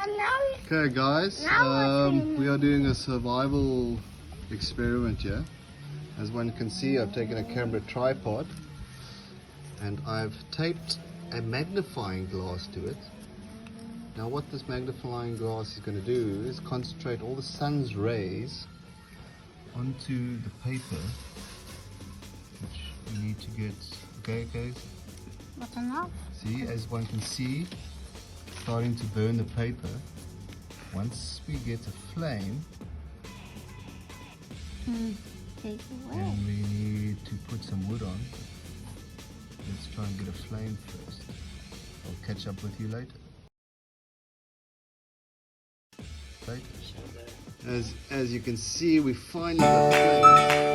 And now Okay guys, we are doing a survival experiment here. As one can see, I've taken a camera tripod and I've taped a magnifying glass to it. Now what this magnifying glass is going to do is concentrate all the sun's rays onto the paper, which you need to get, okay guys? Not enough. See, as one can see, starting to burn the paper. Once we get a flame, Take away. and we need to put some wood on. Let's try and get a flame first. I'll catch up with you later. As you can see, we finally got flame.